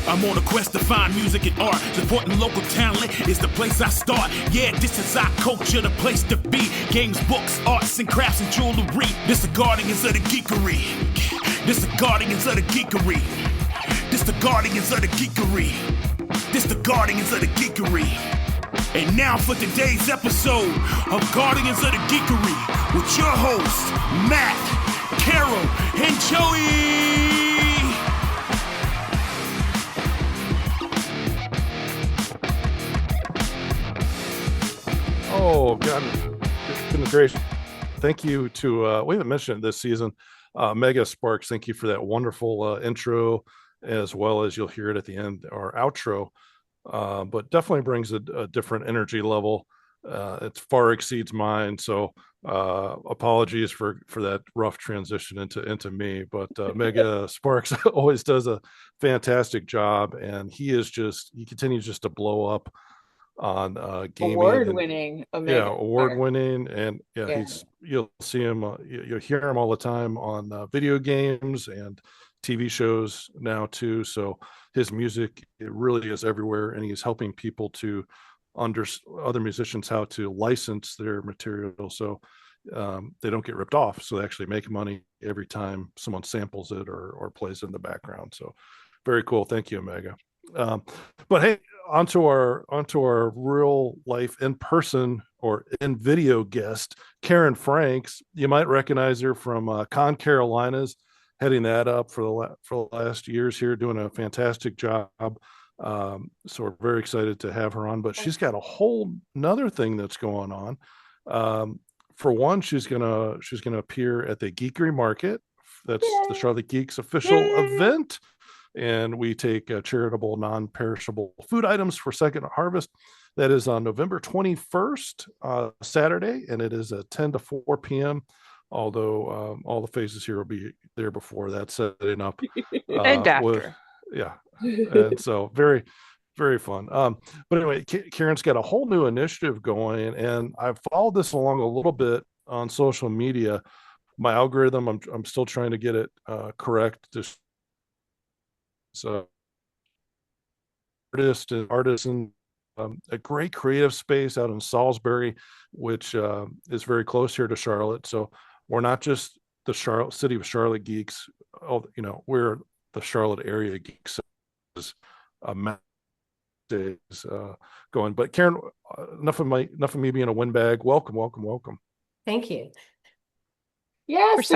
I'm on a quest to find music and art. Supporting local talent is the place I start. Yeah, this is our culture, the place to be. Games, books, arts and crafts and jewelry. This the Guardians of the Geekery. This the Guardians of the Geekery. This the Guardians of the Geekery. This the Guardians of the Geekery. And now for today's episode of Guardians of the Geekery with your hosts, Matt, Carol, and Joey. Oh, God, goodness gracious. Thank you to, we haven't mentioned it this season, Mega Sparks. Thank you for that wonderful intro, as well as you'll hear it at the end, our outro. But definitely brings a different energy level. It far exceeds mine. So apologies for that rough transition into me. But Mega Sparks always does a fantastic job. And he continues just to blow up on gaming, award-winning, award-winning, and you'll see him, you'll hear him all the time on video games and TV shows now too. So his music, it really is everywhere, and he's helping people to other musicians how to license their material so they don't get ripped off. So they actually make money every time someone samples it or plays it in the background. So very cool. Thank you, Omega. But hey, onto our real life in person or in video guest, Karen Franks. You might recognize her from ConCarolinas, heading that up for the last years here, doing a fantastic job. So we're very excited to have her on. But she's got a whole nother thing that's going on. For one, she's gonna appear at the Geekery Market. That's the Charlotte Geeks official event. And we take charitable, non-perishable food items for Second Harvest. That is on November 21st, Saturday, and it is at 10 to 4 p.m. Although all the faces here will be there before that, setting up. And after. And so very, very fun. But anyway, Karen's got a whole new initiative going, and I've followed this along a little bit on social media. My algorithm, I'm still trying to get it correct. So artisan, a great creative space out in Salisbury, which is very close here to Charlotte. So we're not just the city of Charlotte geeks. We're the Charlotte area geeks. Going, but Karen, enough of me being a windbag. Welcome. Thank you. Yes.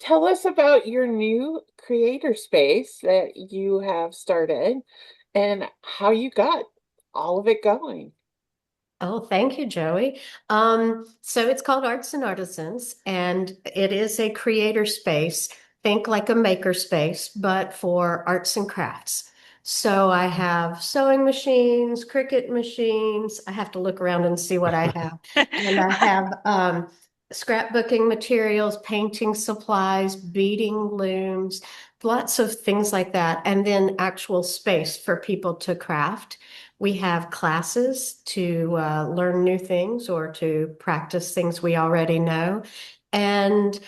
Tell us about your new creator space that you have started and how you got all of it going. Oh, thank you, Joey. So it's called Artisans, and it is a creator space. Think like a maker space, but for arts and crafts. So I have sewing machines, Cricut machines. I have to look around and see what I have. And I have scrapbooking materials, painting supplies, beading looms, lots of things like that. And then actual space for people to craft. We have classes to learn new things or to practice things we already know. And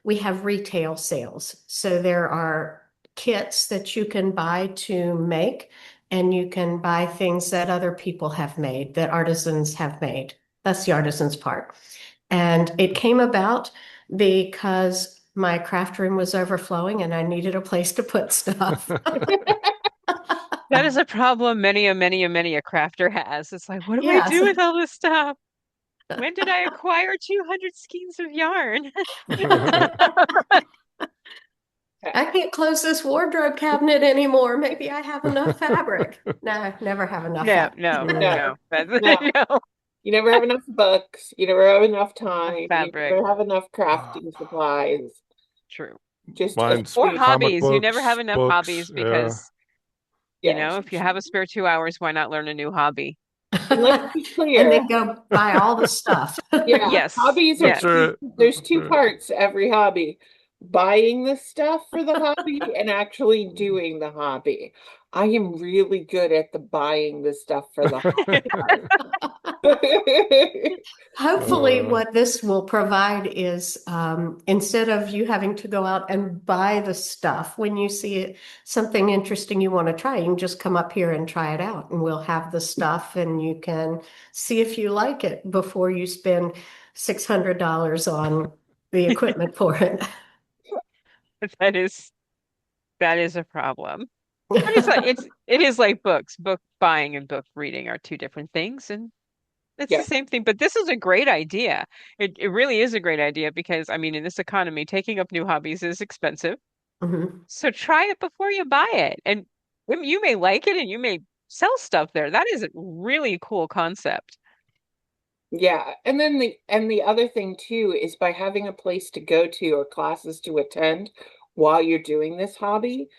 we have retail sales. So there are kits that you can buy to make, and you can buy things that other people have made, that artisans have made. That's the artisans part. And it came about because my craft room was overflowing and I needed a place to put stuff. That is a problem many a crafter has. It's like, what do I do with all this stuff? When did I acquire 200 skeins of yarn? I can't close this wardrobe cabinet anymore. Maybe I have enough fabric. No, I never have enough fabric. No. You never have enough books. You never have enough time. Fabric. You never have enough crafting supplies. True. Or hobbies. Books, you never have enough hobbies because, if you have a spare 2 hours, why not learn a new hobby? Let's be clear. And then go buy all the stuff. Yes. Hobbies are there's two parts to every hobby. Buying the stuff for the hobby and actually doing the hobby. I am really good at the buying the stuff for the hobby. Hopefully, what this will provide is instead of you having to go out and buy the stuff, when you see something interesting you want to try, you can just come up here and try it out, and we'll have the stuff, and you can see if you like it before you spend $600 on the equipment for it. That is a problem. But it is like books. Book buying and book reading are two different things, and it's the Yeah. same thing. But this is a great idea. It really is a great idea because I mean, in this economy, taking up new hobbies is expensive. Mhm. So try it before you buy it, and you may like it, and you may sell stuff there. That is a really cool concept. Yeah. And then the other thing too is by having a place to go to or classes to attend while you're doing this hobby,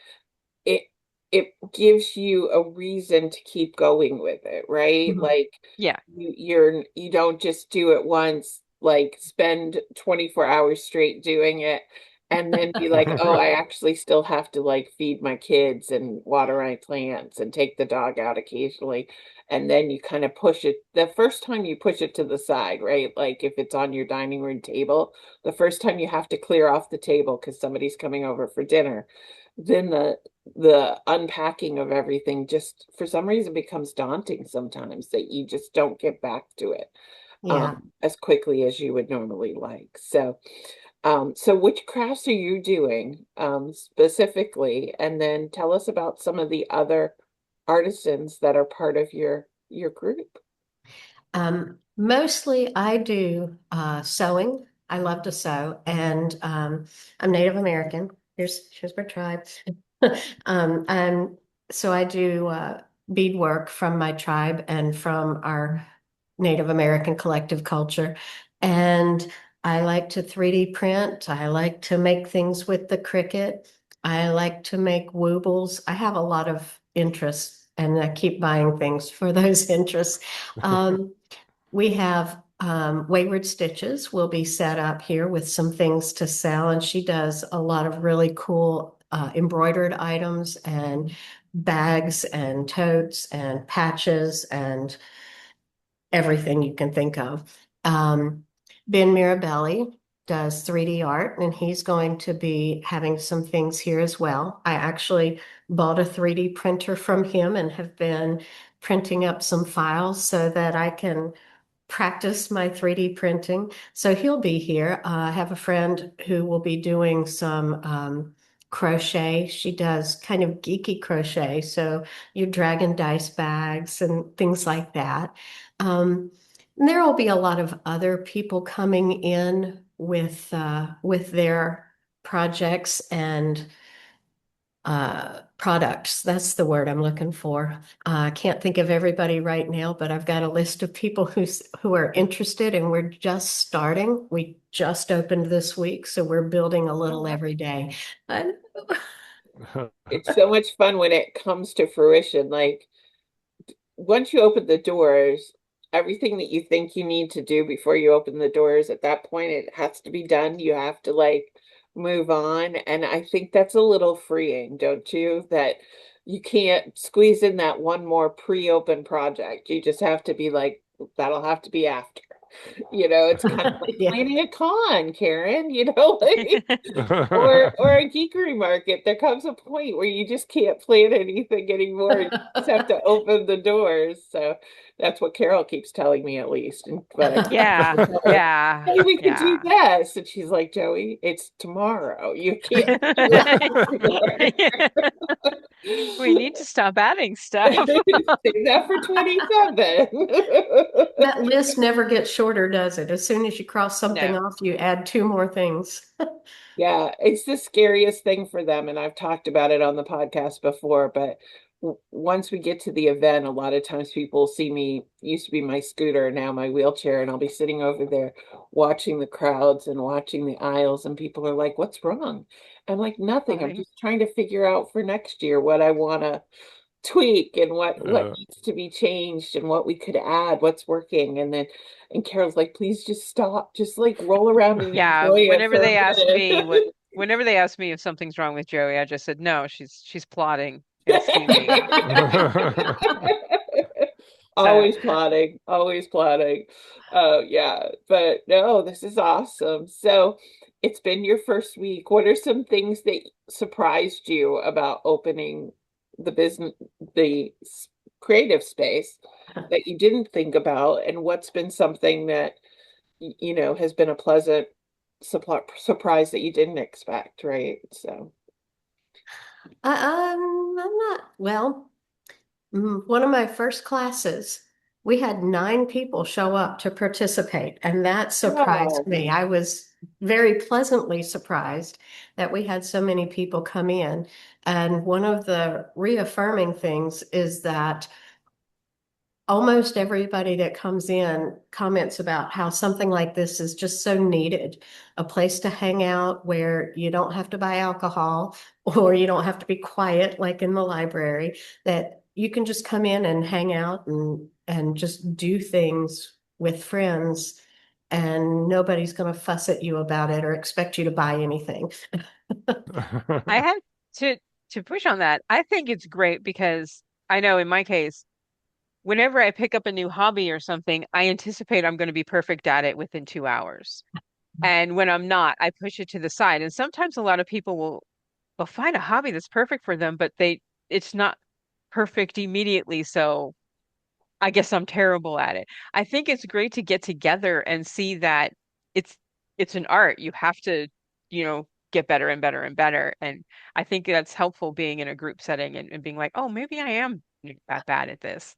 it it gives you a reason to keep going with it, right? Mhm. Like Yeah. you don't just do it once, like spend 24 hours straight doing it and then be like, oh, I actually still have to like feed my kids and water my plants and take the dog out occasionally. And then you kind of push it the first time you push it to the side, right? Like if it's on your dining room table, the first time you have to clear off the table because somebody's coming over for dinner, then the unpacking of everything just for some reason becomes daunting sometimes that you just don't get back to it Yeah. as quickly as you would normally like. So which crafts are you doing specifically? And then tell us about some of the other artisans that are part of your group. Mostly I do sewing. I love to sew, and I'm Native American. Here's my tribe. And so I do beadwork from my tribe and from our Native American collective culture. And I like to 3D print. I like to make things with the Cricut. I like to make woobles. I have a lot of interests, and I keep buying things for those interests. We have Wayward Stitches will be set up here with some things to sell, and she does a lot of really cool embroidered items and bags and totes and patches and everything you can think of. Ben Mirabelli does 3D art, and he's going to be having some things here as well. I actually bought a 3D printer from him and have been printing up some files so that I can practice my 3D printing. So he'll be here. I have a friend who will be doing some crochet. She does kind of geeky crochet. So you dragon dice bags and things like that. And there will be a lot of other people coming in with their projects and products. That's the word I'm looking for. I can't think of everybody right now, but I've got a list of people who are interested, and we're just starting. We just opened this week, so we're building a little every day. I know. It's so much fun when it comes to fruition. Like once you open the doors, everything that you think you need to do before you open the doors, at that point, it has to be done. You have to like move on. And I think that's a little freeing, don't you? That you can't squeeze in that one more pre-open project. You just have to be like, that'll have to be after. It's kind of like Yeah. planning a con, Karen, like or a geekery market. There comes a point where you just can't plan anything anymore. You just have to open the doors. So that's what Carol keeps telling me at least. But I Yeah. tell her, Yeah. hey, we could do Yeah. this. And she's like, Joey, it's tomorrow. You can't do it anymore. We need to stop adding stuff. Save that for 27. That list never gets shorter, does it? As soon as you cross something No. off, you add two more things. Yeah, it's the scariest thing for them. And I've talked about it on the podcast before, but once we get to the event, a lot of times people see me, used to be my scooter, now my wheelchair, and I'll be sitting over there watching the crowds and watching the aisles, and people are like, what's wrong? I'm like, nothing. I'm Fine. just trying to figure out for next year what I want to tweak and what needs to be changed and what we could add, what's working. And Carol's like, please just stop, just like roll around and Yeah. enjoy it for a minute. Whenever they ask me if something's wrong with Joey, I just said no, she's plotting and scheming. Always plotting, always plotting. Yeah, but no, this is awesome. So it's been your first week. What are some things that surprised you about opening the business, the creative space that you didn't think about? And what's been something that, has been a pleasant surprise that you didn't expect, right? So, I'm not, well, one of my first classes, we had 9 people show up to participate, and that surprised wow. me. I was very pleasantly surprised that we had so many people come in. And one of the reaffirming things is that almost everybody that comes in comments about how something like this is just so needed, a place to hang out where you don't have to buy alcohol or you don't have to be quiet like in the library, that you can just come in and hang out and just do things with friends, and nobody's going to fuss at you about it or expect you to buy anything. I have to push on that. I think it's great because I know in my case, whenever I pick up a new hobby or something, I anticipate I'm going to be perfect at it within 2 hours. And when I'm not, I push it to the side. And sometimes a lot of people will find a hobby that's perfect for them, but it's not perfect immediately. So I guess I'm terrible at it. I think it's great to get together and see that it's it's an art. You have to, get better and better and better. And I think that's helpful being in a group setting and being like, oh, maybe I am that bad at this.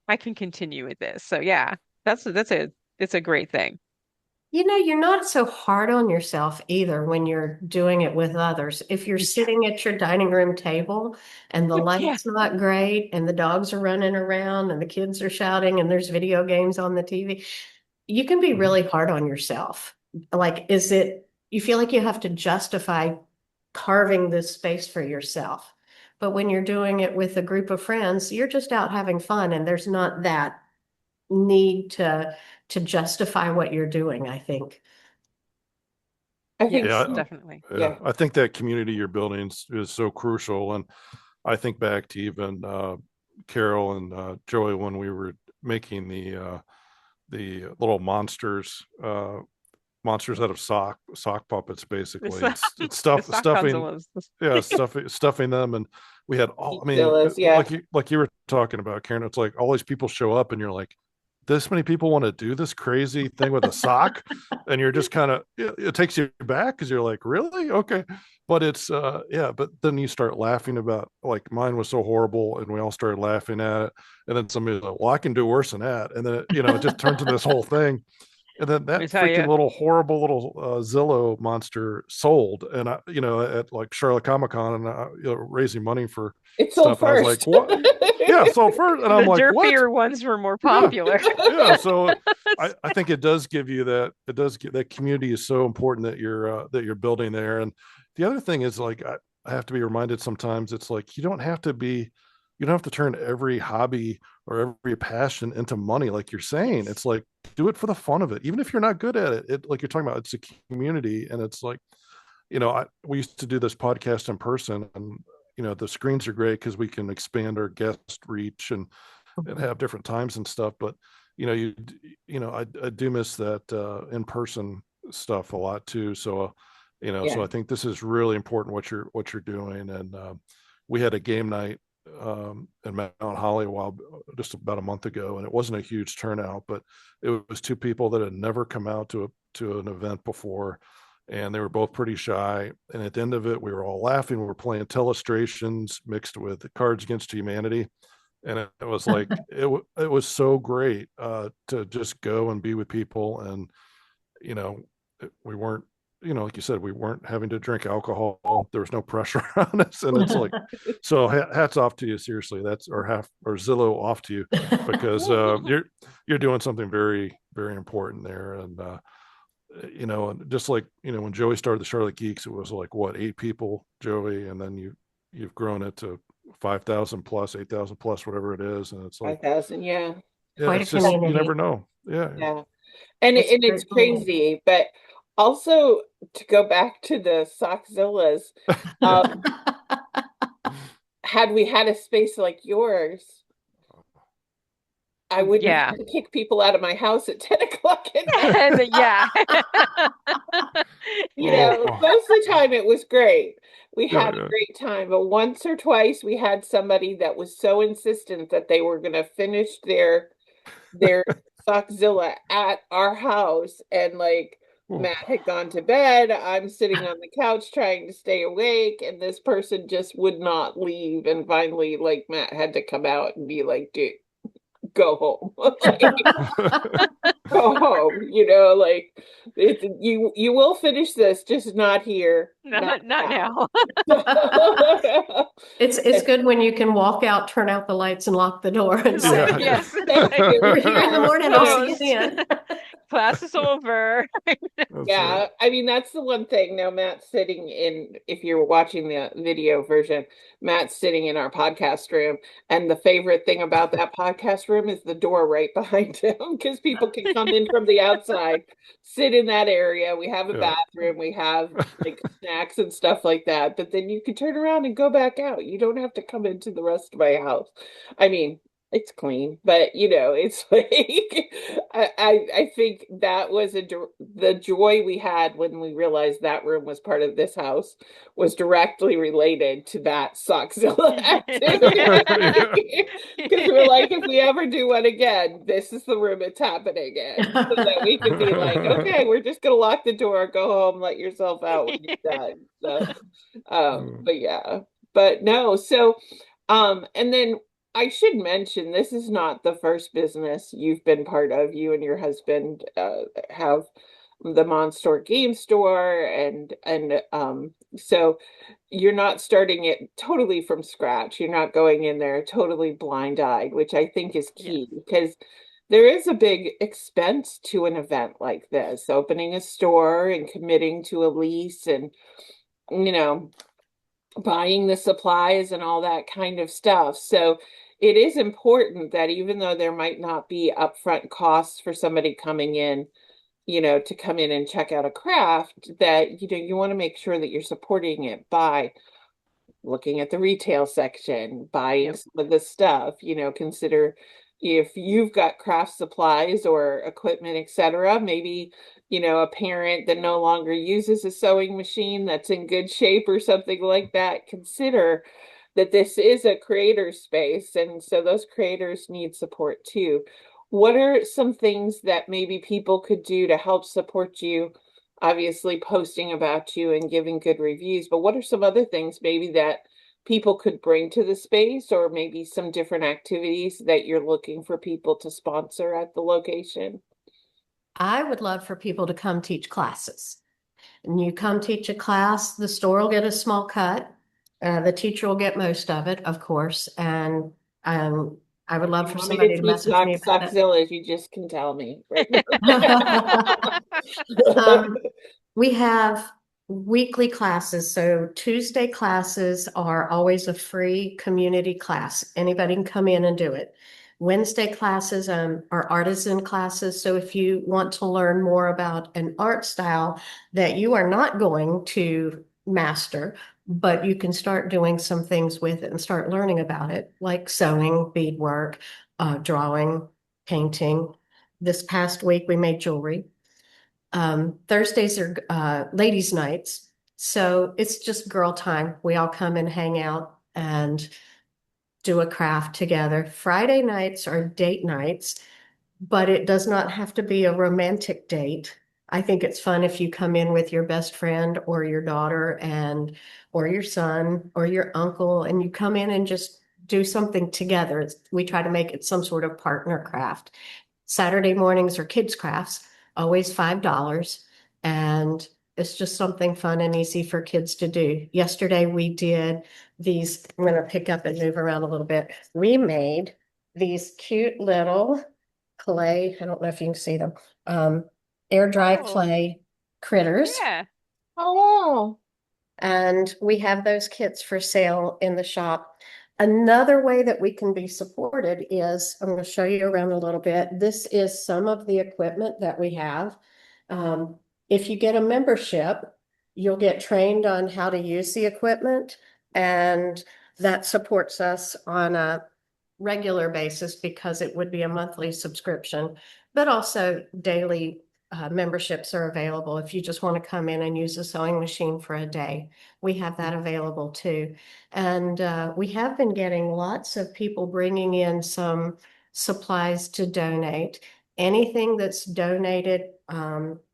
I can continue with this. So yeah, it's a great thing. You're not so hard on yourself either when you're doing it with others. If you're sitting at your dining room table and the Yeah. light's not great and the dogs are running around and the kids are shouting and there's video games on the TV, you can be really hard on yourself. Like, you feel like you have to justify carving this space for yourself. But when you're doing it with a group of friends, you're just out having fun and there's not that need to justify what you're doing, I think. I think, Yes, Yeah, definitely. yeah. I think that community you're building is so crucial. And I think back to even Carol and Joey when we were making the little monsters out of sock puppets, basically. It's The sock stuffing, consoles. yeah, stuffing them. And we had all, I mean, Villas, yeah. like you were talking about, Karen, it's like all these people show up and you're like, this many people want to do this crazy thing with a sock, and you're just kind of, it takes you back because you're like, really? Okay. But it's yeah, but then you start laughing about, like, mine was so horrible and we all started laughing at it, and then somebody's like, well, I can do worse than that, and then it just turns into this whole thing. And then Let me that tell freaking you. little horrible little Zillow monster sold, and I, at like Charlotte Comic Con, and raising money for It sold stuff, and I was like, first. what? Yeah, sold first, and The I'm like, what? derpier ones were more Yeah, popular. yeah. So I think it does give you that. It does get that community is so important that you're building there. And the other thing is, like, I have to be reminded sometimes. It's like you don't have to turn every hobby or every passion into money, like you're saying. It's like, do it for the fun of it, even if you're not good at it. Like you're talking about, it's a community, and it's like, we used to do this podcast in person, and the screens are great because we can expand our guest reach and have different times and stuff. But I do miss that in person stuff a lot too. So so Yeah. I think this is really important what you're doing. And we had a game night in Mount Holly just about a month ago, and it wasn't a huge turnout, but it was 2 people that had never come out to an event before, and they were both pretty shy. And at the end of it, we were all laughing. We were playing Telestrations mixed with Cards Against Humanity, and it was like it was so great to just go and be with people. And we weren't, like you said, we weren't having to drink alcohol. There was no pressure on us, and it's like, so hats off to you, seriously. That's or Zillow off to you, because you're doing something very, very important there. And and just like when Joey started the Charlotte Geeks, it was like, what, 8 people, Joey, and then you've grown it to 5,000 plus, 8,000 plus, whatever it is. And it's like, 5,000, yeah. yeah, Quite a it's just, you never community. know. Yeah. Yeah. And It's it's very cool. crazy, but also to go back to the Sockzillas, um, had we had a space like yours, I wouldn't Yeah. have to kick people out of my house at 10 o'clock at night. And yeah. Most of the time it was great. We Yeah, had a yeah. great time, but once or twice we had somebody that was so insistent that they were going to finish their Sockzilla at our house, and like Oh. Matt had gone to bed. I'm sitting on the couch trying to stay awake, and this person just would not leave. And finally, like Matt had to come out and be like, dude, go home. Go home. Like you will finish this, just not here. Not now. It's good when you can walk out, turn out the lights, and lock the door and say, Yeah. Yes. "We're here in the morning. I'll see you then." Class is over. That's Yeah, right. I mean, that's the one thing. Now, Matt's sitting in, if you're watching the video version, Matt's sitting in our podcast room. And the favorite thing about that podcast room is the door right behind him, because people can come in from the outside, sit in that area. We have a Yeah. bathroom, we have like snacks and stuff like that. But then you can turn around and go back out. You don't have to come into the rest of my house. I mean, it's clean, but it's like I think that was the joy we had when we realized that room was part of this house was directly related to that Sockzilla activity. Because we're like, if we ever do one again, this is the room it's happening in. So that we can be like, okay, we're just gonna lock the door, go home, let yourself out when you're done. So but yeah. But no, so and then I should mention, this is not the first business you've been part of. You and your husband have the Monstore Game Store, and so you're not starting it totally from scratch. You're not going in there totally blind-eyed, which I think is key, because there is a big expense to an event like this, opening a store and committing to a lease, and buying the supplies and all that kind of stuff. So it is important that even though there might not be upfront costs for somebody coming in, to come in and check out a craft, that, you want to make sure that you're supporting it by looking at the retail section, buying some of the stuff, consider if you've got craft supplies or equipment, etc. Maybe, a parent that no longer uses a sewing machine that's in good shape or something like that, consider that this is a creator space. And so those creators need support too. What are some things that maybe people could do to help support you? Obviously, posting about you and giving good reviews, but what are some other things maybe that people could bring to the space, or maybe some different activities that you're looking for people to sponsor at the location? I would love for people to come teach classes. And you come teach a class, the store will get a small cut. The teacher will get most of it, of course. And I would love You for want me somebody to to teach message me about it. Sockzillas, you just can tell me, right? We have weekly classes. So Tuesday classes are always a free community class. Anybody can come in and do it. Wednesday classes are artisan classes. So if you want to learn more about an art style that you are not going to master, but you can start doing some things with it and start learning about it, like sewing, beadwork, drawing, painting. This past week, we made jewelry. Thursdays are ladies' nights. So it's just girl time. We all come and hang out and do a craft together. Friday nights are date nights, but it does not have to be a romantic date. I think it's fun if you come in with your best friend or your daughter or your son or your uncle, and you come in and just do something together. We try to make it some sort of partner craft. Saturday mornings are kids crafts, always $5. And it's just something fun and easy for kids to do. Yesterday we did these, I'm going to pick up and move around a little bit. We made these cute little clay, I don't know if you can see them, air dry Oh, clay critters. yeah. Oh, wow. And we have those kits for sale in the shop. Another way that we can be supported is, I'm going to show you around a little bit. This is some of the equipment that we have. If you get a membership, you'll get trained on how to use the equipment, and that supports us on a regular basis because it would be a monthly subscription, but also daily memberships are available if you just want to come in and use a sewing machine for a day. We have that available too. And we have been getting lots of people bringing in some supplies to donate. Anything that's donated,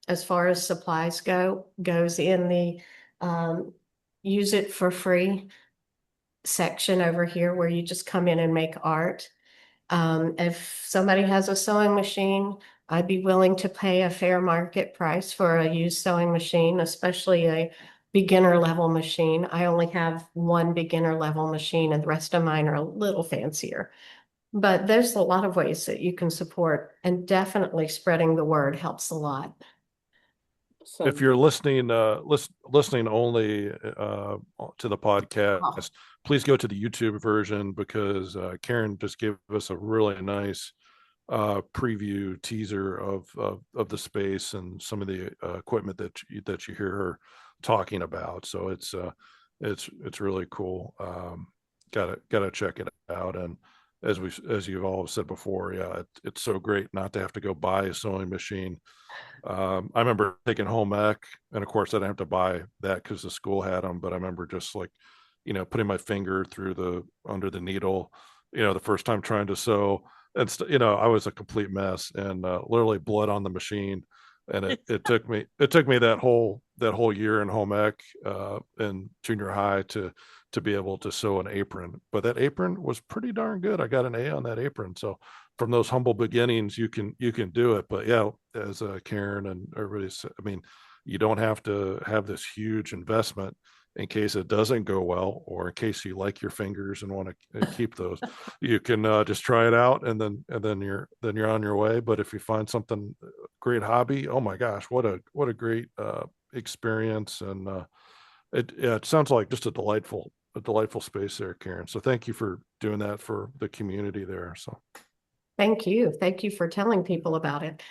as far as supplies go, goes in the use it for free section over here where you just come in and make art. If somebody has a sewing machine, I'd be willing to pay a fair market price for a used sewing machine, especially a beginner level machine. I only have one beginner level machine and the rest of mine are a little fancier. But there's a lot of ways that you can support, and definitely spreading the word helps a lot. If you're listening listening only to the podcast, please go to the YouTube version, because Karen just gave us a really nice preview teaser of the space and some of the equipment that you hear her talking about. So it's really cool. Gotta check it out. And as you've all said before, yeah, it's so great not to have to go buy a sewing machine. I remember taking home ec, and of course I didn't have to buy that because the school had them, but I remember just like, putting my finger through under the needle, the first time trying to sew, and I was a complete mess, and literally blood on the machine. And it took me that whole year in home ec in junior high to be able to sew an apron. But that apron was pretty darn good. I got an A on that apron. So from those humble beginnings, you can do it. But yeah, as Karen and everybody said, I mean, you don't have to have this huge investment in case it doesn't go well, or in case you like your fingers and want to keep those. You can just try it out, and then you're on your way. But if you find something great hobby, oh my gosh, what a great experience. And it sounds like just a delightful space there, Karen. So thank you for doing that for the community there. So thank you for telling people about it.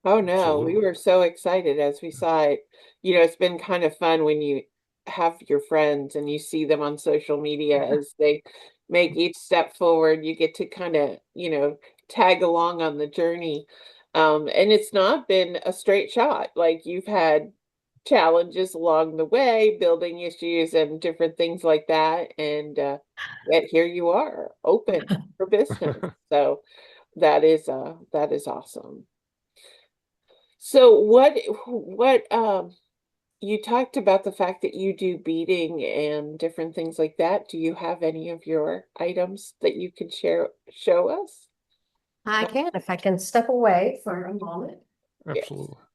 Oh no, Absolutely. we were so excited as we saw it. It's been kind of fun when you have your friends and you see them on social media as they make each step forward. You get to kind of, tag along on the journey. And it's not been a straight shot. Like, you've had challenges along the way, building issues and different things like that. And yet here you are, open for business. So that is awesome. So what you talked about the fact that you do beading and different things like that. Do you have any of your items that you could show us? I can, if I can step away for a moment. Absolutely. Yes.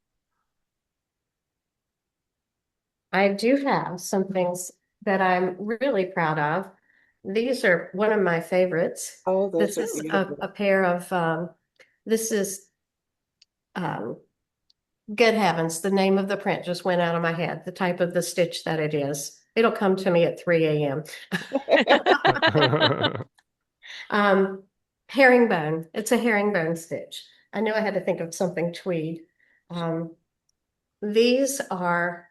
I do have some things that I'm really proud of. These are one of my favorites. Oh, those This are is beautiful. a pair of, this is, good heavens, the name of the print just went out of my head, the type of the stitch that it is. It'll come to me at 3 a.m. Herringbone. It's a herringbone stitch. I knew I had to think of something tweed. These are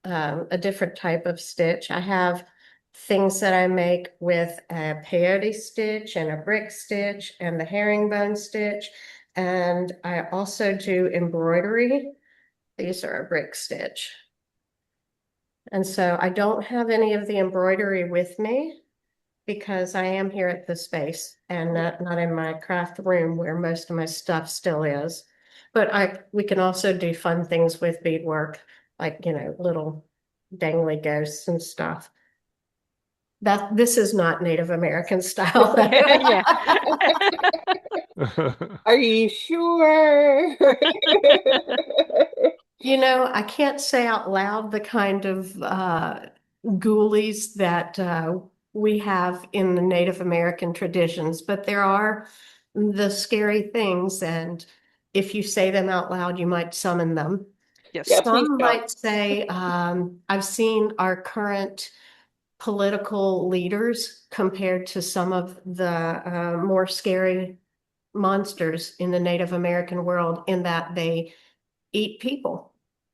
a different type of stitch. I have things that I make with a peyote stitch and a brick stitch and the herringbone stitch. And I also do embroidery. These are a brick stitch. And so I don't have any of the embroidery with me because I am here at the space and not in my craft room where most of my stuff still is. But we can also do fun things with beadwork, like, little dangly ghosts and stuff. This is not Native American style. Yeah. Are you sure? I can't say out loud the kind of ghoulies that we have in the Native American traditions, but there are the scary things, and if you say them out loud, you might summon them. Yes. Yeah, please Some don't. might say, I've seen our current political leaders compared to some of the more scary monsters in the Native American world, in that they eat people,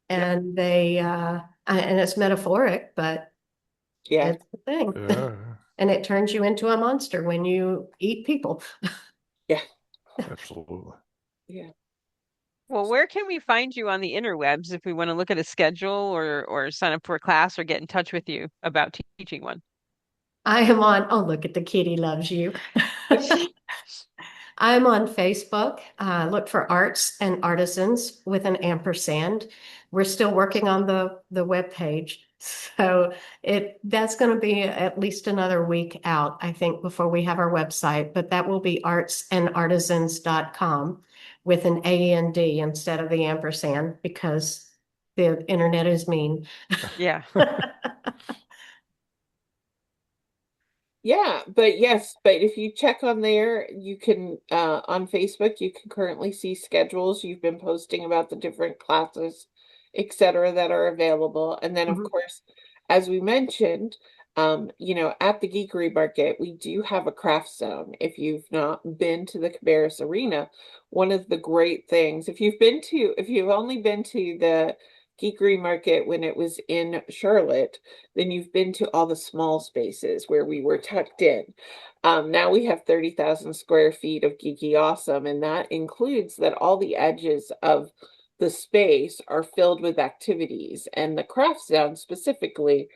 and they and it's metaphoric, but Yeah. it's the thing. Yeah. and it turns you into a monster when you eat people. Yeah. Absolutely. Yeah. Well, where can we find you on the interwebs if we want to look at a schedule or sign up for a class or get in touch with you about teaching one? I am on, oh, look at the kitty loves you. I'm on Facebook. Look for Arts and Artisans with an ampersand. We're still working on the web page. So that's going to be at least another week out, I think, before we have our website, but that will be artsandartisans.com with an A-N-D instead of the ampersand because the internet is mean. Yeah. Yeah, but yes, but if you check on there, you can on Facebook, you can currently see schedules. You've been posting about the different classes, etc., that are available. And then of Mhm. course, as we mentioned, at the Geekery Market, we do have a craft zone. If you've not been to the Cabarrus Arena, one of the great things, if you've only been to the Geekery Market when it was in Charlotte, then you've been to all the small spaces where we were tucked in. Now we have 30,000 square feet of geeky awesome, and that includes that all the edges of the space are filled with activities. And the craft zone specifically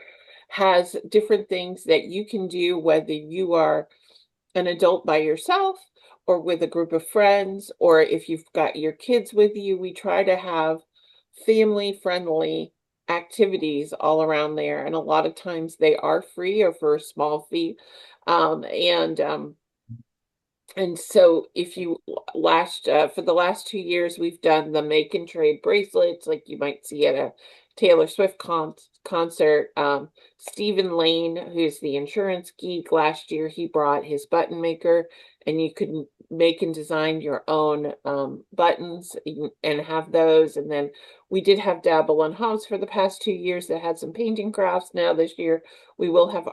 has different things that you can do, whether you are an adult by yourself or with a group of friends, or if you've got your kids with you. We try to have family friendly activities all around there. And a lot of times they are free or for a small fee. Um, and um, and so if you for the last 2 years, we've done the make and trade bracelets like you might see at a Taylor Swift concert. Stephen Lane, who's the insurance geek, last year he brought his button maker and you could make and design your own buttons and have those. And then we did have Dabble and House for the past 2 years that had some painting crafts. Now this year we will have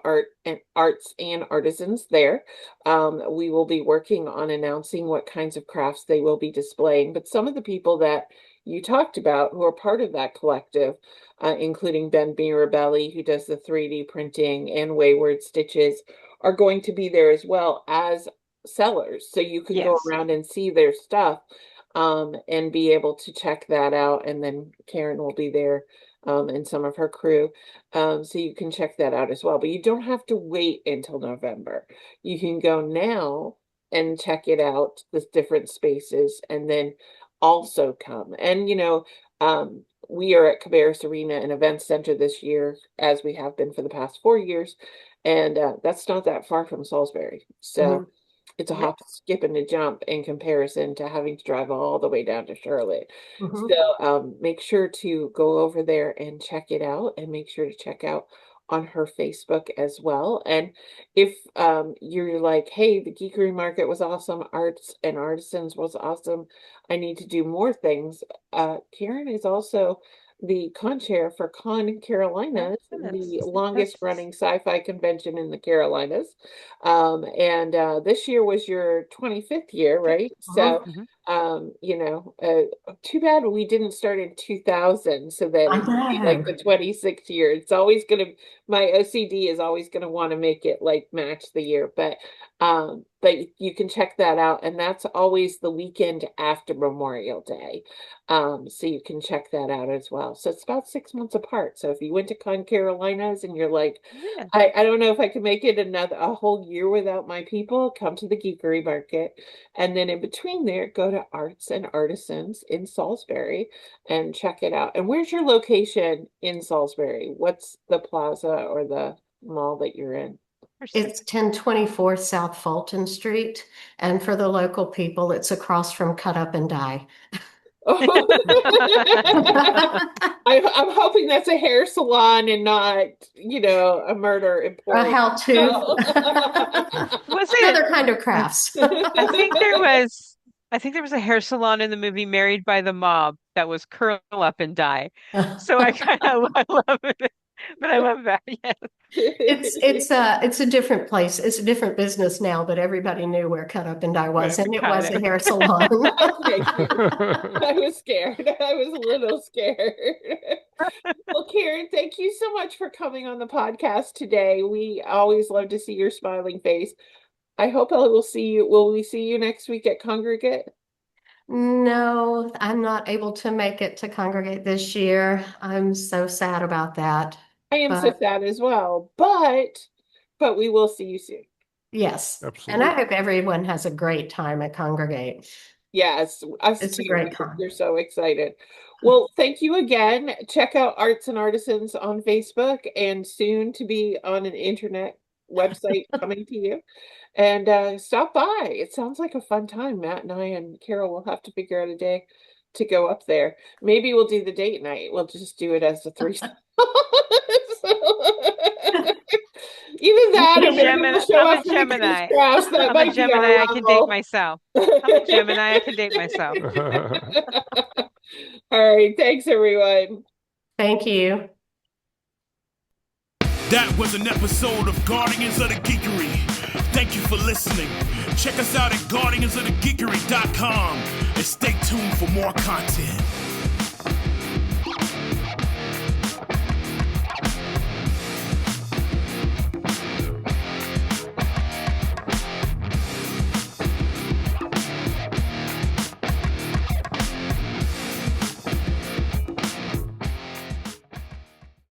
arts and artisans there. We will be working on announcing what kinds of crafts they will be displaying. But some of the people that you talked about who are part of that collective, including Ben Mirabelli, who does the 3D printing, and Wayward Stitches, are going to be there as well as sellers. So you can go Yes. around and see their stuff and be able to check that out. And then Karen will be there and some of her crew. So you can check that out as well. But you don't have to wait until November. You can go now and check it out, the different spaces, and then also come. And we are at Cabarrus Arena and Event Center this year, as we have been for the past 4 years, and that's not that far from Salisbury. So Mhm. it's a Yep. hop, skip, and a jump in comparison to having to drive all the way down to Charlotte. Mhm. So make sure to go over there and check it out, and make sure to check out on her Facebook as well. And if you're like, hey, the Geekery Market was awesome, Arts and Artisans was awesome, I need to do more things. Karen is also the con-chair for ConCarolinas, the longest Yes. running sci-fi convention in the Carolinas. And this year was your 25th year, Yep. right? So, Mhm. Mhm. too bad we didn't start in 2000, so that I it would be like know. the 26th year. It's always gonna, my OCD is always gonna want to make it like match the year, but you can check that out, and that's always the weekend after Memorial Day. So you can check that out as well. So it's about 6 months apart. So if you went to ConCarolinas and you're like, Yeah. I don't know if I can make it a whole year without my people, come to the Geekery Market. And then in between there, go to Arts and Artisans in Salisbury and check it out. And where's your location in Salisbury? What's the plaza or the mall that you're in? It's 1024 South Fulton Street. And for the local people, it's across from Cut Up and Die. I'm hoping that's a hair salon and not, a murder A emporium. how-to. So- Was The it? other kind of crafts. I think there was. I think there was a hair salon in the movie Married by the Mob that was curl up and die. So I kind of I love it. But I love that. Yes. It's a different place. It's a different business now, but everybody knew where Cut Up and Dye was, and it was a hair salon. Thank you. I was scared. I was a little scared. Well, Karen, thank you so much for coming on the podcast today. We always love to see your smiling face. I hope I will see you. Will we see you next week at Congregate? No, I'm not able to make it to Congregate this year. I'm so sad about that. I am so But sad as well, but we will see you soon. yes, and Absolutely. I hope everyone has a great time at Congregate. Yes, us It's a too. great con. We're so excited. Well, thank you again. Check out Arts and Artisans on Facebook and soon to be on an internet website coming to you. And stop by. It sounds like a fun time. Matt and I and Carol will have to figure out a day to go up there. Maybe we'll do the date night. We'll just do it as a threesome. Even that, or maybe we'll show I'm up a for the Gemini. crafts. That I'm a might be our Gemini. I can date level. myself. I'm a Gemini. I can date myself. All right. Thanks, everyone. Thank you. That was an episode of Guardians of the Geekery. Thank you for listening. Check us out at guardiansofthegeekery.com and stay tuned for more content.